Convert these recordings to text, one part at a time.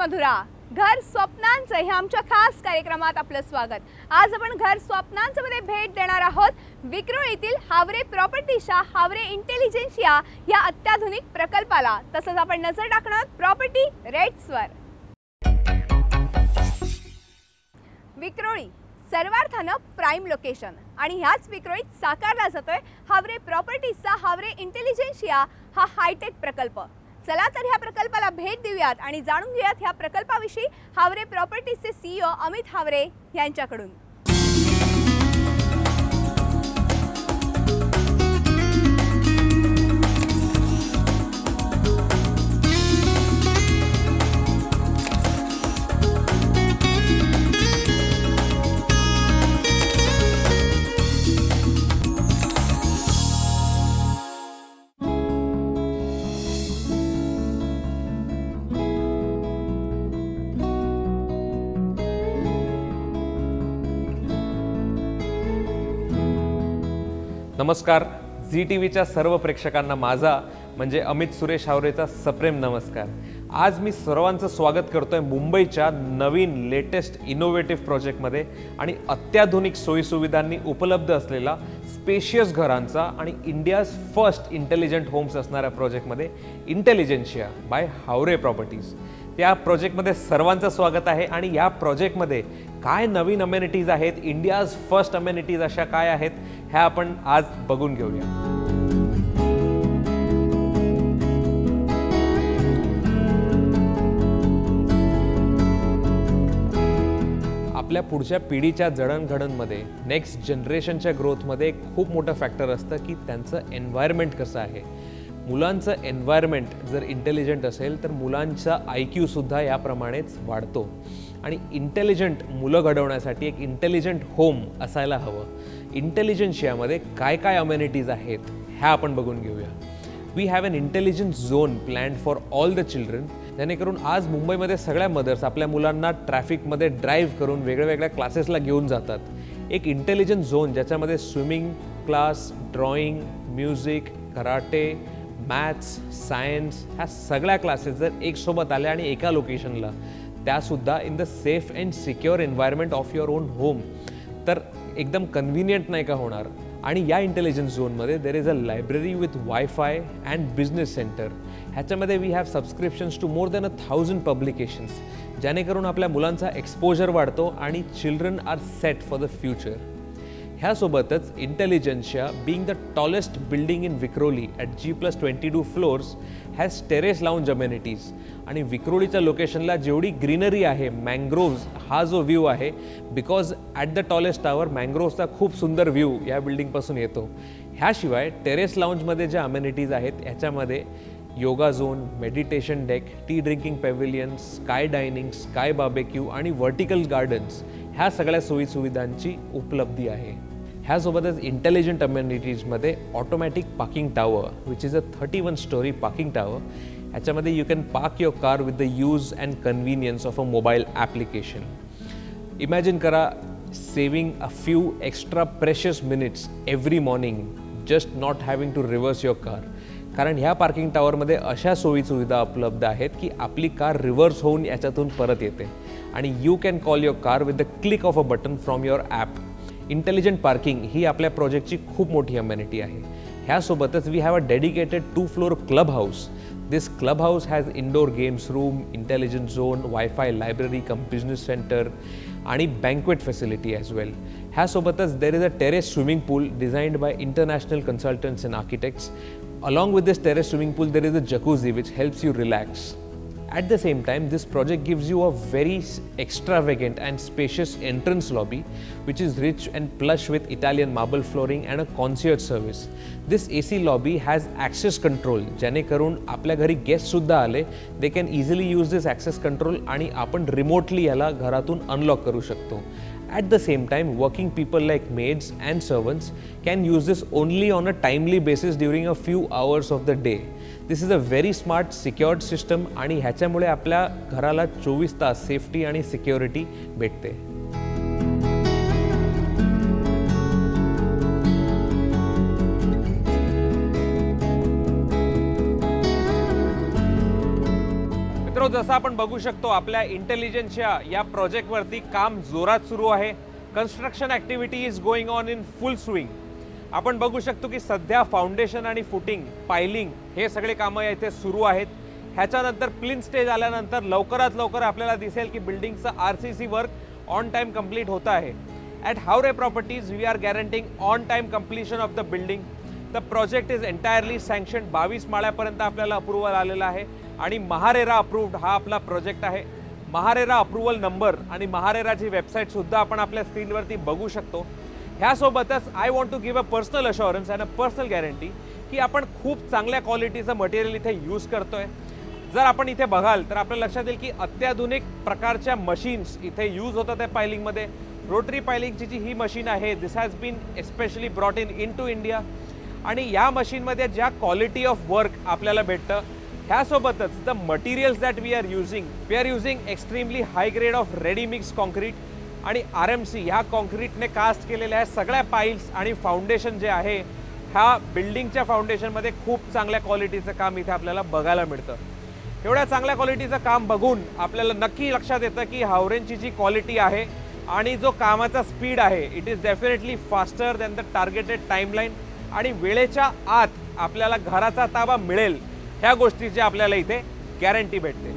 मधुरा, घर स्वप्नांचं हे आमच्या खास कार्यक्रमात आपलं स्वागत। आज आपण घर स्वप्नांचं मध्ये भेट देणार आहोत विक्रोळीतील हावरे प्रॉपर्टीच्या हावरे इंटेलिजन्सिया या अत्याधुनिक प्रकल्पाला। तसंच आपण नजर टाकणार आहोत प्रॉपर्टी रेट्सवर। विक्रोळी सर्वार्थानं प्राइम लोकेशन आणि ह्याच विक्रोळीत साकारला जातोय हावरे प्रॉपर्टीचा हावरे इंटेलिजन्सिया हा हायटेक प्रकल्प। चला तर ह्या प्रकल्पाला भेट देऊयात आणि जाणून घेऊयात ह्या प्रकल्पाविषयी हावरे प्रॉपर्टीजचे सीईओ अमित हावरे यांच्याकडून। नमस्कार, झी टीव्हीच्या सर्व प्रेक्षकांना माझा म्हणजे अमित सुरेश हावरेचा सप्रेम नमस्कार। आज मी सर्वांचं स्वागत करतोय मुंबईच्या नवीन लेटेस्ट इनोव्हेटिव्ह प्रोजेक्टमध्ये आणि अत्याधुनिक सोयीसुविधांनी उपलब्ध असलेला स्पेशियस घरांचा आणि इंडियाज फर्स्ट इंटेलिजंट होम्स असणाऱ्या प्रोजेक्टमध्ये इंटेलिजन्सिया बाय हावरे प्रॉपर्टीज। त्या प्रोजेक्टमध्ये सर्वांचं स्वागत आहे आणि या प्रोजेक्टमध्ये काय नवीन अमेनिटीज आहेत, इंडियाज फर्स्ट अमेनिटीज अशा काय आहेत ह्या आपण आज बघून घेऊया। आपल्या पुढच्या पिढीच्या जडणघडणमध्ये नेक्स्ट जनरेशनच्या ग्रोथमध्ये खूप मोठं फॅक्टर असतं की त्यांचं एन्व्हायरमेंट कसं आहे। मुलांचं एन्व्हायरमेंट जर इंटेलिजंट असेल तर मुलांचा IQ सुद्धा याप्रमाणेच वाढतो आणि इंटेलिजंट मुलं घडवण्यासाठी एक इंटेलिजंट होम असायला हवं। इंटेलिजन्सियामध्ये काय काय अमेनिटीज आहेत ह्या आपण बघून घेऊया। We have an intelligent zone planned for all the children, जेणेकरून आज मुंबईमध्ये सगळ्या मदर्स आपल्या मुलांना ट्रॅफिकमध्ये ड्राईव्ह करून वेगळ्या क्लासेसला घेऊन जातात। एक इंटेलिजंट झोन ज्याच्यामध्ये swimming class, drawing, music, karate, maths, science ह्या सगळ्या क्लासेस जर एक सोबत आल्या आणि एका लोकेशनला, त्यासुद्धा in the safe and secure environment of your on home, तर एकदम कन्व्हिनियंट नाही का होणार। आणि या इंटेलिजन्स झोनमध्ये there is a library with wifi and business centre. ह्याच्यामध्ये we have subscriptions to more than 1000 publications, जेणेकरून आपल्या मुलांचा एक्सपोजर वाढतो आणि children are set for the future. ह्यासोबतच Intelligensia being the tallest building in Vikhroli at G+22 floors has terrace lounge amenities. आणि विक्रोलीच्या लोकेशनला जेवढी ग्रीनरी आहे, मँग्रोव्ज हा जो व्ह्यू आहे, because at the tallest tower मँग्रोव्जचा खूप सुंदर व्ह्यू या बिल्डिंगपासून येतो। ह्याशिवाय टेरेस लाउंजमध्ये ज्या अमेनिटीज आहेत ह्याच्यामध्ये yoga zone, meditation deck, tea drinking pavilion, sky dining, sky barbecue आणि व्हर्टिकल गार्डन्स ह्या सगळ्या सोयीसुविधांची उपलब्धी आहे। ह्यासोबतच इंटेलिजंट अमेनिटीजमध्ये automatic parking tower which is a 31 storey parking tower. ह्याच्यामध्ये you can park your car with the use and convenience of a mobile application. Imagine करा saving a few extra precious minutes every morning just not having to reverse your car, कारण ह्या parking टावरमध्ये अशा सोयीसुविधा उपलब्ध आहेत की आपली car reverse होऊन याच्यातून परत येते आणि you can call your car with the click of a button from your app. Intelligent parking ही आपल्या प्रोजेक्टची खूप मोठी अमेनिटी आहे। ह्यासोबतच we have a dedicated 2 floor club house. This club house has indoor games room, intelligent zone, wifi library cum business centre आणि banquet facility as well. ह्यासोबतच there is a terrace swimming pool designed by international consultants and architects. Along with this terrace swimming pool, there is a jacuzzi which helps you relax. At the same time, this project gives you a very extravagant and spacious entrance lobby, which is rich and plush with Italian marble flooring and a concierge service. This AC lobby has access control, जेणेकरून आपल्या घरी guest सुद्धा आले, they can easily use this access control आणि आपण remotely याला घरातून unlock करू शकतो। At the same time, working people like maids and servants can use this only on a timely basis during a few hours of the day. This is a very smart, secured system आणि ह्याच्यामुळे आपल्या घराला 24 तास safety आणि security भेटते। मित्रो, जसं आपण बघू शकतो आपल्या इंटेलिजन्सच्या या प्रोजेक्टवरती काम जोरात सुरू आहे. Construction activity is going on in full swing. आपण बघू शकतो की सध्या फाउंडेशन आणि फुटिंग, पायलिंग हे सगळे कामं इथे सुरू आहेत. ह्याच्यानंतर प्लिन स्टेज आल्यानंतर लवकरात लवकर आपल्याला दिसेल की बिल्डिंगचं RCC work on time complete होत आहे. At Haware properties we are guaranteeing on time completion of the building. The project is entirely sanction. 22 माळ्यापर्यंत आपल्याला अप्रूव्हल आलेला आहे आणि महारेरा अप्रूव्ड हा आपला प्रोजेक्ट आहे. महारेरा अप्रूव्हल नंबर आणि महारेराची वेबसाईट सुद्धा आपण आपल्या स्क्रीनवरती बघू शकतो. ह्यासोबतच I want to give a personal assurance and a personal guarantee की आपण खूप चांगल्या क्वालिटीचं मटेरियल इथे यूज करतोय. जर आपण इथे बघाल तर आपल्या लक्षात येईल की अत्याधुनिक प्रकारच्या मशीन्स इथे यूज होतात आहे पायलिंगमध्ये. रोटरी पायलिंगची जी ही मशीन आहे, this has been especially brought in to India. आणि या मशीनमध्ये ज्या क्वालिटी ऑफ वर्क आपल्याला भेटतं, ह्यासोबतच the materials that we are using extremely high grade of ready mix concrete आणि RMC ह्या कॉन्क्रीटने कास्ट केलेल्या आहे सगळ्या पाईल्स. आणि फाउंडेशन जे आहे ह्या बिल्डिंगच्या फाउंडेशनमध्ये खूप चांगल्या क्वालिटीचं काम इथे आपल्याला बघायला मिळतं. एवढ्या चांगल्या क्वालिटीचं काम बघून आपल्याला नक्की लक्षात येतं की हावरेंची जी क्वालिटी आहे आणि जो कामाचा स्पीड आहे, it is definitely faster than the targeted timeline. आणि वेळेच्या आत आपल्याला घराचा ताबा मिळेल ह्या गोष्टीची आपल्याला इथे गॅरंटी भेटते.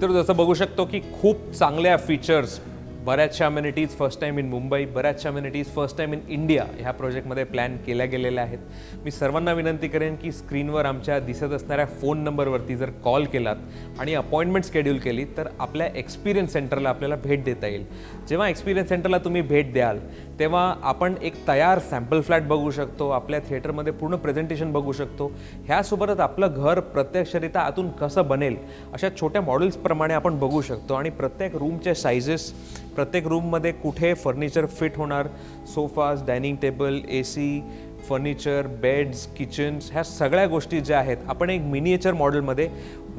तर जसं बघू शकतो की खूप चांगल्या फीचर्स, बऱ्याचशा amenities first time in Mumbai, बऱ्याचशा amenities first time in India ह्या प्रोजेक्टमध्ये प्लॅन केल्या गेलेल्या आहेत. मी सर्वांना विनंती करेन की स्क्रीनवर आमच्या दिसत असणाऱ्या फोन नंबरवरती जर कॉल केलात आणि अपॉइंटमेंट शेड्यूल केली तर आपल्या एक्सपिरियन्स सेंटरला आपल्याला भेट देता येईल. जेव्हा एक्सपिरियन्स सेंटरला तुम्ही भेट द्याल तेव्हा आपण एक तयार सॅम्पल फ्लॅट बघू शकतो, आपल्या थिएटरमध्ये पूर्ण प्रेझेंटेशन बघू शकतो. ह्यासोबतच आपलं घर प्रत्यक्षरित्या आतून कसं बनेल अशा छोट्या मॉडेल्सप्रमाणे आपण बघू शकतो. आणि प्रत्येक रूमचे सायझेस, प्रत्येक रूममध्ये कुठे फर्निचर फिट होणार, sofas, dining table, AC, furniture, beds, kitchens, ह्या सगळ्या गोष्टी ज्या आहेत आपण एक मिनिएचर मॉडेलमध्ये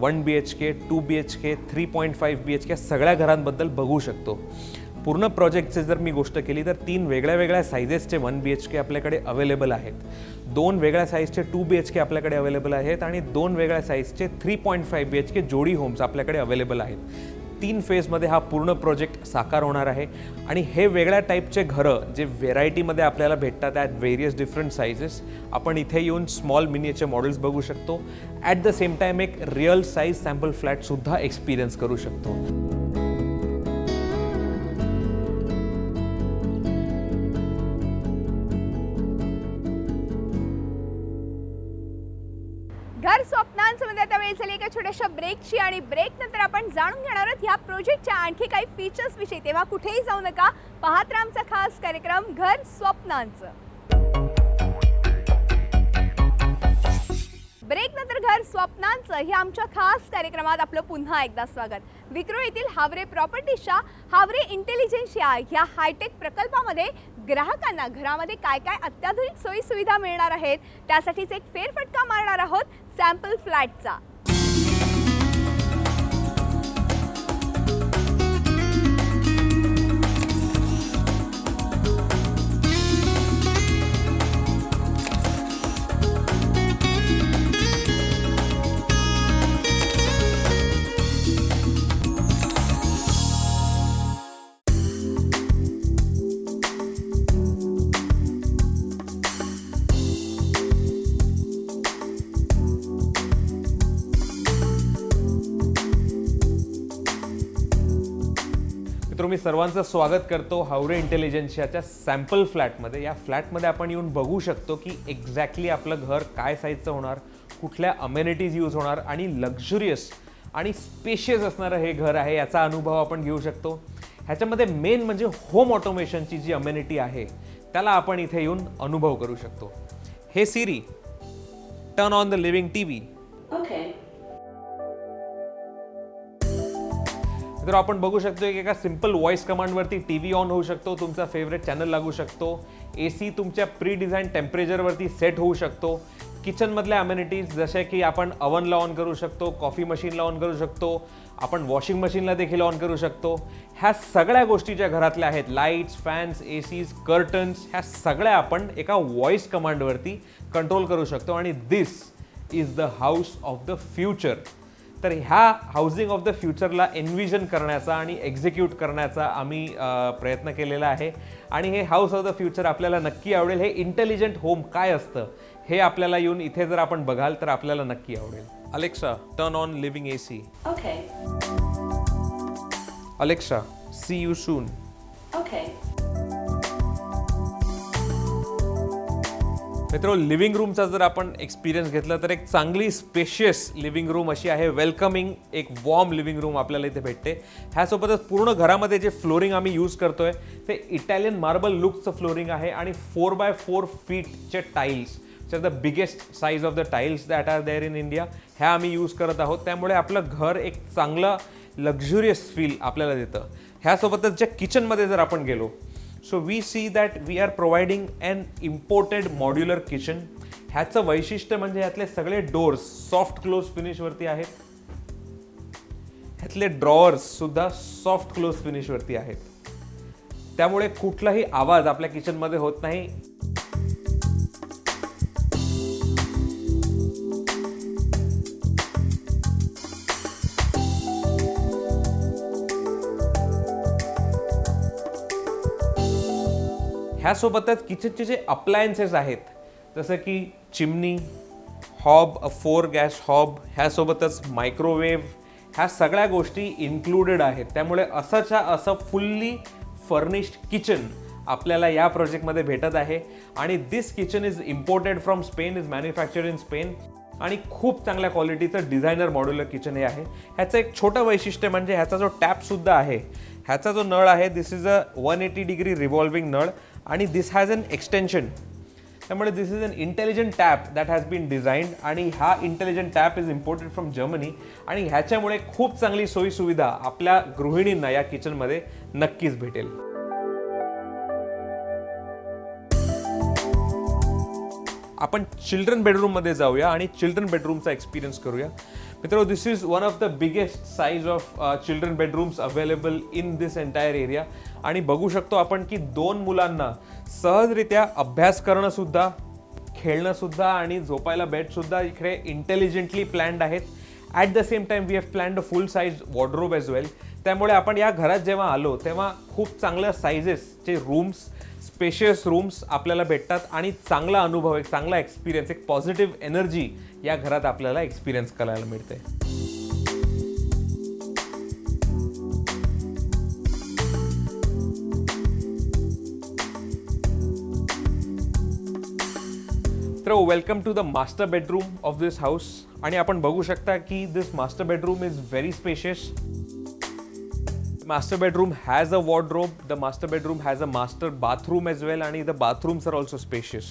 1 BHK, 2 BHK, 3.5 BHK सगळ्या घरांबद्दल बघू शकतो. पूर्ण प्रोजेक्टची जर मी गोष्ट केली तर 3 वेगळ्या वेगळ्या सायझेसचे 1 BHK आपल्याकडे अवेलेबल आहेत, 2 वेगळ्या साईजचे 2 BHK आपल्याकडे अवेलेबल आहेत आणि 2 वेगळ्या साईजचे 3.5 BHK जोडी होम्स आपल्याकडे अवेलेबल आहेत. 3 फेजमध्ये हा पूर्ण प्रोजेक्ट साकार होणार आहे. आणि हे वेगळ्या टाईपचे घरं जे व्हेरायटीमध्ये आपल्याला भेटतात ॲट व्हेरियस डिफरंट साईजेस, आपण इथे येऊन स्मॉल मिनिएचर मॉडेल्स बघू शकतो. ॲट द सेम टाईम एक रिअल साईज सॅम्पल फ्लॅटसुद्धा एक्सपिरियन्स करू शकतो. घर स्वप्नांमध्ये आता वेळ झाली एका छोट्याशा ब्रेकची आणि ब्रेक नंतर आपण जाणून घेणार आहोत ह्या प्रोजेक्टच्या आणखी काही फीचर्स विषयी. तेव्हा कुठेही जाऊ नका, पाहत राहा आमचा खास कार्यक्रम घर स्वप्नांचं. ब्रेक नंतर घर स्वप्नांचं ह्या आमच्या खास कार्यक्रमात आपलं पुन्हा एकदा स्वागत. विक्रोळी येथील हावरे प्रॉपर्टीजच्या हावरे इंटेलिजन्सिया ह्या हायटेक प्रकल्पामध्ये ग्राहकांना घरामध्ये काय काय अत्याधुनिक सोयी सुविधा मिळणार आहेत त्यासाठीच एक फेरफटका मारणार आहोत सॅम्पल फ्लॅटचा. मी सर्वांचं स्वागत करतो हावरे इंटेलिजन्सियाच्या सॅम्पल फ्लॅटमध्ये. या फ्लॅटमध्ये आपण येऊन बघू शकतो की एक्झॅक्टली आपलं घर काय साईजचं होणार, कुठल्या अमेनिटीज यूज होणार आणि लक्झुरियस आणि स्पेशियस असणारं हे घर आहे याचा अनुभव आपण घेऊ शकतो. ह्याच्यामध्ये मेन म्हणजे होम ऑटोमेशनची जी अमेनिटी आहे त्याला आपण इथे येऊन अनुभव करू शकतो. Hey Siri, turn on the living TV. Okay. तर आपण बघू शकतो की एका सिंपल व्हॉइस कमांडवरती टीव्ही ऑन होऊ शकतो, तुमचा फेवरेट चॅनल लागू शकतो, AC तुमच्या प्री डिझाईन टेम्परेचरवरती सेट होऊ शकतो, किचनमधल्या अमेनिटीज जसे की आपण अवनला ऑन करू शकतो, कॉफी मशीनला ऑन करू शकतो, आपण वॉशिंग मशीनला देखील ऑन करू शकतो. ह्या सगळ्या गोष्टी ज्या घरातल्या आहेत, लाईट्स, फॅन्स, एसीज, कर्टन्स, ह्या सगळ्या आपण एका व्हॉइस कमांडवरती कंट्रोल करू शकतो. आणि this is the house of the future. तर ह्या हाऊसिंग ऑफ द फ्युचरला एन्व्हिजन करण्याचा आणि एक्झिक्यूट करण्याचा आम्ही प्रयत्न केलेला आहे. आणि हे हाऊस ऑफ द फ्युचर आपल्याला नक्की आवडेल. हे इंटेलिजंट होम काय असतं हे आपल्याला येऊन इथे जर आपण बघाल तर आपल्याला नक्की आवडेल. Alexa, turn on living AC. Okay. Alexa, see you soon. Okay. मित्रो, लिव्हिंग रूमचा जर आपण एक्सपिरियन्स घेतला तर एक चांगली स्पेशियस लिव्हिंग रूम अशी आहे. वेलकमिंग, एक वॉर्म लिव्हिंग रूम आपल्याला इथे भेटते. ह्यासोबतच पूर्ण घरामध्ये जे फ्लोरिंग आम्ही यूज करतोय ते इटालियन मार्बल लुकचं फ्लोरिंग आहे आणि 4x4 फीटचे tiles, the biggest size of the tiles that are there in India, ह्या आम्ही यूज करत आहोत. त्यामुळे आपलं घर एक चांगलं लक्झुरियस फील आपल्याला देतं. ह्यासोबतच ज्या किचनमध्ये जर आपण गेलो, so we see that we are providing an imported modular kitchen. ह्याचं वैशिष्ट्य म्हणजे ह्यातले सगळे डोर्स सॉफ्ट क्लोज फिनिशवरती आहेत. ह्यातले ड्रॉवर्स सुद्धा सॉफ्ट क्लोज फिनिशवरती आहेत. त्यामुळे कुठलाही आवाज आपल्या किचनमध्ये होत नाही. ह्यासोबतच किचनचे जे अप्लायन्सेस आहेत जसं की चिमनी, हॉब, 4 गॅस हॉब, ह्यासोबतच मायक्रोवेव्ह, ह्या सगळ्या गोष्टी इन्क्लुडेड आहेत. त्यामुळे असं फुल्ली फर्निश्ड किचन आपल्याला या प्रोजेक्टमध्ये भेटत आहे. आणि this kitchen is imported from Spain, is manufactured in Spain आणि खूप चांगल्या क्वालिटीचं डिझायनर मॉड्युलर किचन हे आहे. ह्याचं एक छोटं वैशिष्ट्य म्हणजे ह्याचा जो टॅपसुद्धा आहे, ह्याचा जो नळ आहे, this is a 180 degree revolving नळ आणि दिस हॅज अन एक्सटेन्शन. त्यामुळे this is an intelligent tap that has been designed आणि हा intelligent tap is imported from Germany. आणि ह्याच्यामुळे खूप चांगली सोयीसुविधा आपल्या गृहिणींना या किचनमध्ये नक्कीच भेटेल. आपण चिल्ड्रन बेडरूममध्ये जाऊया आणि चिल्ड्रन बेडरूमचा एक्सपिरियन्स करूया. मित्रो, this is one of the biggest size of children bedrooms available in this entire area. आणि बघू शकतो आपण की 2 मुलांना सहजरित्या अभ्यास करणं सुद्धा, खेळणं सुद्धा आणि झोपायला बेड सुद्धा इकडे इंटेलिजंटली प्लॅन्ड आहेत. At the same time we have planned a full size wardrobe as well. त्यामुळे आपण या घरात जेव्हा आलो तेव्हा खूप चांगल्या साईजेसचे रूम्स, स्पेशियस रूम्स आपल्याला भेटतात आणि चांगला अनुभव, एक चांगला एक्सपिरियन्स, एक पॉझिटिव्ह एनर्जी या घरात आपल्याला एक्सपिरियन्स करायला मिळते. तर welcome to the master bedroom of this house. आणि आपण बघू शकता की this master bedroom is very spacious. Master bedroom has a wardrobe. The master bedroom has a master bathroom as well आणि the bathrooms are also spacious.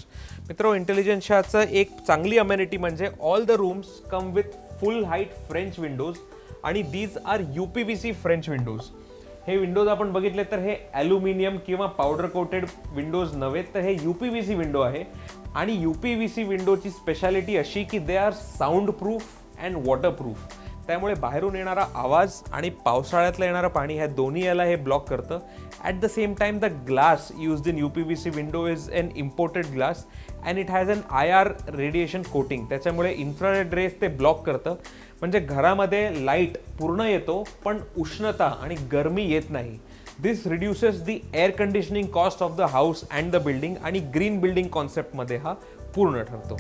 मित्रो, इंटेलिजन्शियाचं एक चांगली amenity म्हणजे all the rooms come with full height French windows आणि these are UPVC French windows. हे windows आपण बघितले तर हे ॲल्युमिनियम किंवा पावडर कोटेड विंडोज नव्हे, तर हे UPVC विंडो आहे. आणि UPVC विंडोची स्पेशालिटी अशी की they are sound proof and waterproof. त्यामुळे बाहेरून येणारा आवाज आणि पावसाळ्यातलं येणारं पाणी ह्या दोन्ही याला हे ब्लॉक करतं. At the same time the glass used in UPVC window is an imported glass and it has an IR radiation coating. त्याच्यामुळे इन्फ्रारेड रेज ते ब्लॉक करतं. म्हणजे घरामध्ये लाईट पूर्ण येतो पण उष्णता आणि गरमी येत नाही. This reduces the air conditioning cost of the house and the building आणि ग्रीन बिल्डिंग कॉन्सेप्टमध्ये हा पूर्ण ठरतो.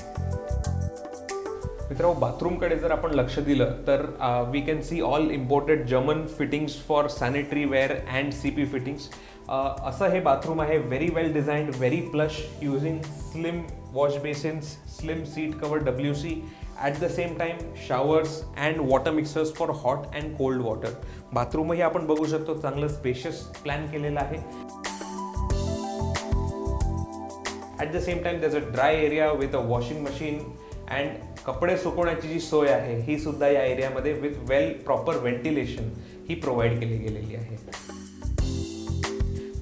मित्रांनो, बाथरूमकडे जर आपण लक्ष दिलं तर we can see all imported German fittings for sanitary ware and CP fittings. असं हे बाथरूम आहे. Very well designed, very plush, using slim wash basins, slim seat cover WC. At the same time showers and water mixers for hot and cold water. बाथरूमही आपण बघू शकतो चांगलं spacious plan केलेलं आहे. At the same time there's a dry area with a washing machine and कपडे सुकवण्याची जी सोय आहे ही सुद्धा या एरियामध्ये विथ वेल प्रॉपर व्हेंटिलेशन ही प्रोव्हाइड केली गेलेली आहे.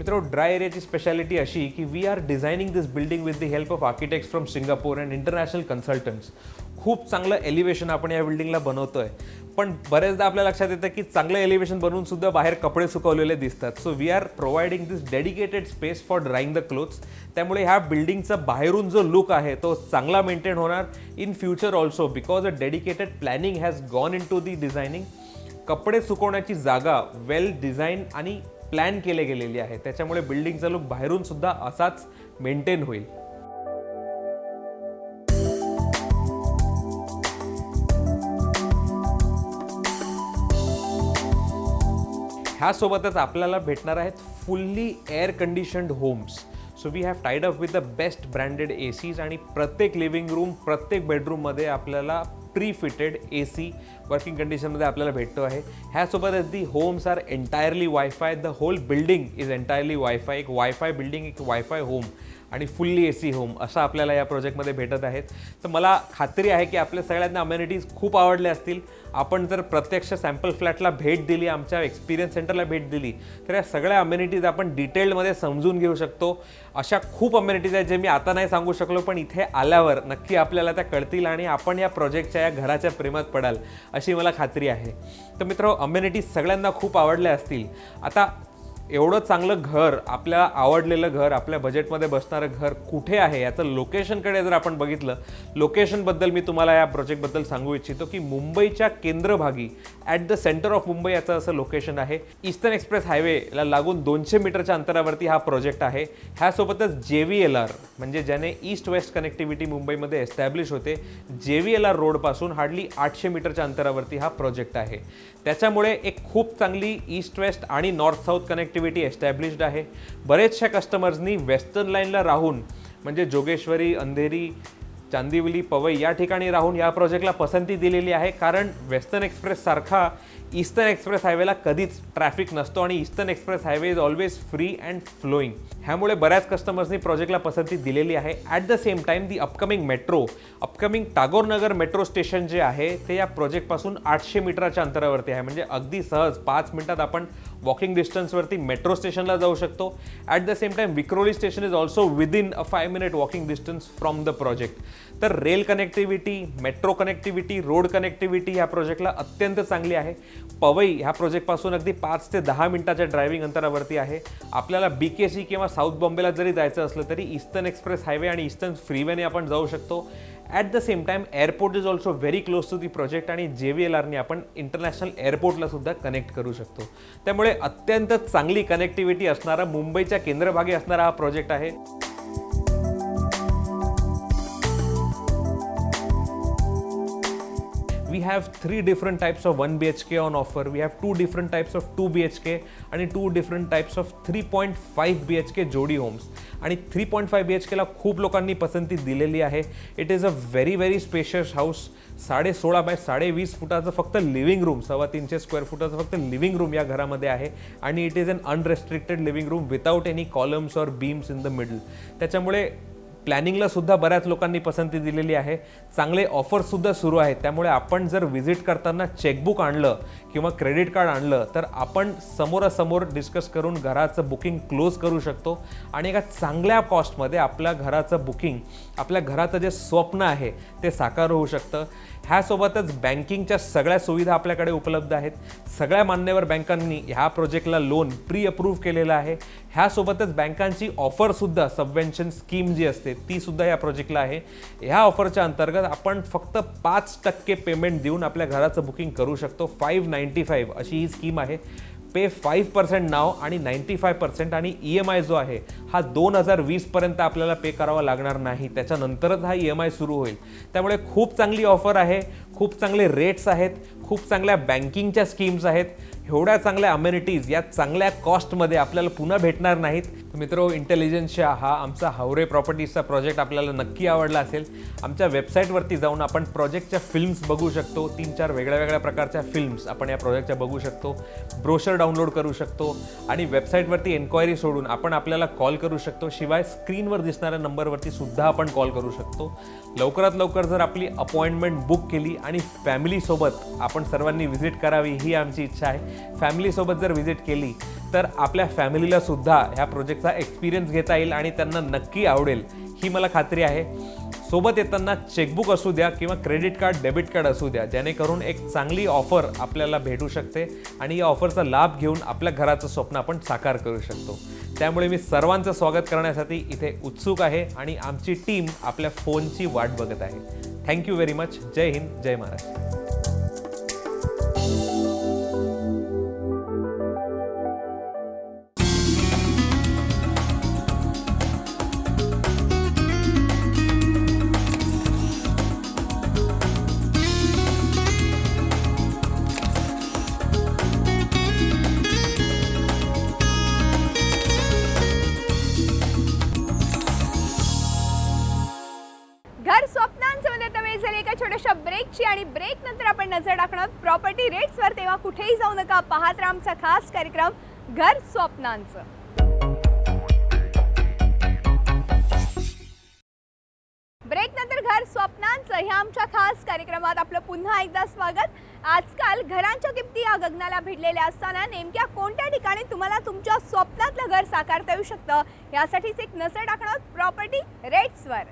मित्रांनो, ड्राय एरियाची स्पेशालिटी अशी की we are designing this building with the help of architects from Singapore and international consultants. खूप चांगलं एलिव्हेशन आपण या बिल्डिंगला बनवतोय, पण बरेचदा आपल्या लक्षात येतं की चांगलं एलिव्हेशन बनवून सुद्धा बाहेर कपडे सुकवलेले दिसतात. So we are providing this dedicated space for drying the clothes. त्यामुळे ह्या बिल्डिंगचा बाहेरून जो लुक आहे तो चांगला मेंटेन होणार in future also, because a dedicated planning has gone in to the designing. कपडे सुकवण्याची जागा वेल डिझाईन आणि प्लॅन केले गेलेली आहे, त्याच्यामुळे बिल्डिंगचा लुक बाहेरून सुद्धा असाच मेंटेन होईल. ह्यासोबतच आपल्याला भेटणार आहेत fully air conditioned homes. So we have tied up with the best branded ACs आणि प्रत्येक लिव्हिंग रूम, प्रत्येक बेडरूममध्ये आपल्याला प्री फिटेड AC वर्किंग कंडिशनमध्ये आपल्याला भेटतो आहे. ह्यासोबतच the homes are entirely wifi. The whole building is entirely wifi. एक वायफाय बिल्डिंग, एक वायफाय होम आणि फुल्ली AC होम असं आपल्याला या प्रोजेक्टमध्ये भेटत आहेत. तर मला खात्री आहे की आपल्या सगळ्यांना अमेनिटीज खूप आवडल्या असतील. आपण जर प्रत्यक्ष सॅम्पल फ्लॅटला भेट दिली, आमच्या एक्सपिरियन्स सेंटरला भेट दिली, तर या सगळ्या अमेनिटीज आपण डिटेलमध्ये समजून घेऊ शकतो. अशा खूप अमेनिटीज आहेत जे मी आता नाही सांगू शकलो, पण इथे आल्यावर नक्की आपल्याला त्या कळतील आणि आपण या प्रोजेक्टच्या, या घराच्या प्रेमात पडाल अशी मला खात्री आहे. तर मित्रांनो, अमेनिटीज सगळ्यांना खूप आवडल्या असतील. आता एवढं चांगलं घर, आपल्याला आवडलेलं घर, आपल्या बजेटमध्ये बसणारं घर कुठे आहे याचं लोकेशनकडे जर आपण बघितलं, लोकेशनबद्दल मी तुम्हाला या प्रोजेक्टबद्दल सांगू इच्छितो की मुंबईच्या केंद्रभागी at the centre of Mumbai याचं असं लोकेशन आहे. ईस्टर्न एक्सप्रेस हायवेला लागून 200 मीटरच्या अंतरावरती हा प्रोजेक्ट आहे. ह्यासोबतच JVLR म्हणजे ज्याने ईस्ट वेस्ट कनेक्टिव्हिटी मुंबईमध्ये एस्टॅब्लिश होते, JVLR रोडपासून हार्डली 800 मीटरच्या अंतरावरती हा प्रोजेक्ट आहे. त्याच्यामुळे एक खूप चांगली ईस्ट वेस्ट आणि नॉर्थ साऊथ कनेक्टिव्हिटी एस्टॅब्लिश्ड आहे. बरेचशा कस्टमर्सनी वेस्टर्न लाईनला राहून म्हणजे जोगेश्वरी, अंधेरी, चांदिवली, पवई या ठिकाणी राहून या प्रोजेक्टला पसंती दिलेली आहे, कारण वेस्टर्न एक्सप्रेस सारखा ईस्टर्न एक्सप्रेस हायवेला कधीच ट्रॅफिक नसतो आणि eastern express highway is always free and flowing. ह्यामुळे बऱ्याच कस्टमर्सनी प्रोजेक्टला पसंती दिलेली आहे. At the same time the upcoming Tagore Nagar metro station जे आहे ते या प्रोजेक्टपासून 800 मीटरच्या अंतरावरती आहे. म्हणजे अगदी सहज 5 मिनिटात आपण वॉकिंग डिस्टन्सवरती मेट्रो स्टेशनला जाऊ शकतो. At the same time Vikhroli station is also within a 5 minute walking distance from the project. तर rail connectivity, metro connectivity, road connectivity ह्या प्रोजेक्टला अत्यंत चांगली आहे. पवई ह्या प्रोजेक्टपासून अगदी 5 ते 10 मिनिटाच्या ड्रायव्हिंग अंतरावरती आहे. आपल्याला BKC किंवा साऊथ बॉम्बेला जरी जायचं असलं तरी ईस्टर्न एक्सप्रेस हायवे आणि ईस्टर्न फ्रीवेने आपण जाऊ शकतो. At the same time airport is also very close to the project आणि JVLRने आपण इंटरनॅशनल एअरपोर्टला सुद्धा कनेक्ट करू शकतो. त्यामुळे अत्यंत चांगली कनेक्टिव्हिटी असणारा, मुंबईच्या केंद्रभागी असणारा हा प्रोजेक्ट आहे. We have 3 different types of 1 BHK on offer. We have 2 different types of 2 BHK आणि 2 different types of 3.5 BHK जोडी होम्स. आणि 3.5 BHKला खूप लोकांनी पसंती दिलेली आहे. It is a very spacious house. 16.5 by 20.5 फुटाचं फक्त लिव्हिंग रूम, 350 स्क्वेअर फुटाचं फक्त लिव्हिंग रूम या घरामध्ये आहे आणि it is an unrestricted living room without any columns or beams in the middle. त्याच्यामुळे प्लॅनिंगला सुद्धा बऱ्याच लोकांनी पसंती दिलेली आहे. चांगले ऑफर्स सुद्धा सुरू आहेत. त्यामुळे आपण जर व्हिजिट करताना चेकबुक आणलं किंवा क्रेडिट कार्ड आणलं तर आपण समोरासमोर डिस्कस करून घराचं बुकिंग क्लोज करू शकतो आणि एका चांगल्या कॉस्टमध्ये आपल्या घराचं बुकिंग, आपल्या घराचं जे स्वप्न आहे ते साकार होऊ शकतं. ह्यासोबतच बँकिंगच्या सगळ्या सुविधा आपल्याकडे उपलब्ध आहेत. सगळ्या मान्यवर बँकांनी ह्या प्रोजेक्टला लोन प्री अप्रूव्ह केलेलं आहे. ह्यासोबतच बँकांची ऑफरसुद्धा, सबवेन्शन स्कीम जी असते ती सुद्धा या प्रोजेक्टला आहे. ह्या ऑफरच्या अंतर्गत आपण फक्त 5% पेमेंट देऊन आपल्या घराचं बुकिंग करू शकतो. 595 अशी ही स्कीम आहे. पे 5% नाव आणि 95% आणि EMI जो आहे हा 2020 पर्यंत आपल्याला पे करावा लागणार नाही. त्याच्यानंतरच हा EMI सुरू होईल. त्यामुळे खूप चांगली ऑफर आहे, खूप चांगले रेट्स आहेत, खूप चांगल्या बँकिंगच्या स्कीम्स आहेत. एवढ्या चांगल्या अमेनिटीज या चांगल्या कॉस्टमध्ये आपल्याला पुन्हा भेटणार नाहीत. मित्रो, इंटेलिजन्सच्या हा आमचा हावरे प्रॉपर्टीजचा प्रोजेक्ट आपल्याला नक्की आवडला असेल. आमच्या वेबसाईटवरती जाऊन आपण प्रोजेक्टच्या फिल्म्स बघू शकतो. 3-4 वेगळ्या प्रकारच्या फिल्म्स आपण या प्रोजेक्टच्या बघू शकतो. ब्रोशर डाउनलोड करू शकतो आणि वेबसाईटवरती एन्क्वायरी सोडून आपण आपल्याला कॉल करू शकतो. शिवाय स्क्रीनवर दिसणाऱ्या नंबरवरती सुद्धा आपण कॉल करू शकतो. लवकरात लवकर जर आपली अपॉइंटमेंट बुक केली आणि फॅमिलीसोबत आपण सर्वांनी व्हिजिट करावी ही आमची इच्छा आहे. फॅमिलीसोबत जर व्हिजिट केली तर आपल्या फॅमिलीला सुद्धा ह्या प्रोजेक्टचा एक्सपिरियन्स घेता येईल आणि त्यांना नक्की आवडेल ही मला खात्री आहे. सोबत येताना चेकबुक असू द्या किंवा क्रेडिट कार्ड डेबिट कार्ड असू द्या, जेणेकरून एक चांगली ऑफर आपल्याला भेटू शकते आणि या ऑफरचा लाभ घेऊन आपल्या घराचं स्वप्न आपण साकार करू शकतो. त्यामुळे मी सर्वांचं स्वागत करण्यासाठी इथे उत्सुक आहे आणि आमची टीम आपल्या फोनची वाट बघत आहे. Thank you very much. जय हिंद, जय महाराष्ट्र. घर स्वप्नांमध्ये तर वेळ झाली एका छोट्याशा ब्रेकची आणि ब्रेक नंतर आपण नजर टाकणार प्रॉपर्टी रेट्सवर. तेव्हा कुठेही जाऊ नका, पाहत राहा आमचा खास कार्यक्रम घर स्वप्नांचं. ब्रेक नंतर घर स्वप्नांचं ह्या आमच्या खास कार्यक्रमात आपलं पुन्हा एकदा स्वागत. आजकाल घरांच्या किमती या गगनाला भिडलेल्या असताना नेमक्या कोणत्या ठिकाणी तुम्हाला तुमच्या स्वप्नातलं घर साकारता येऊ शकतं यासाठीच एक नजर टाकणार प्रॉपर्टी रेट्सवर.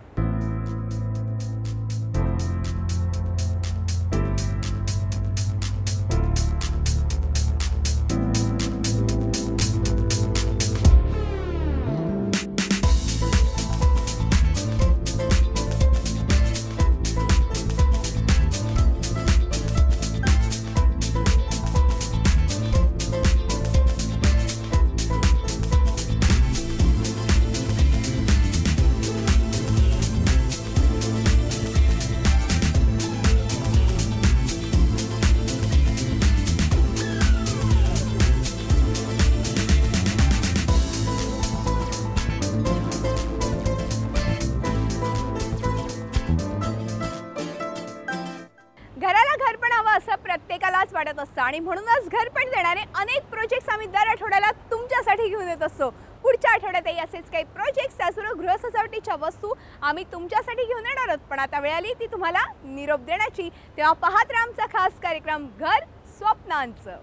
घराला घरपण हवं असं प्रत्येकालाच वाटत असतं आणि म्हणूनच घरपण देणारे अनेक प्रोजेक्ट्स आम्ही दर आठवड्याला तुमच्यासाठी घेऊन येत असतो. पुढच्या आठवड्यातही असेच काही प्रोजेक्ट्स त्यासोबत गृहसजावटीच्या वस्तू आम्ही तुमच्यासाठी घेऊन येणार आहोत. पण आता वेळ आली ती तुम्हाला निरोप देण्याची. तेव्हा पाहत राहा आमचा खास कार्यक्रम घर स्वप्नांचं.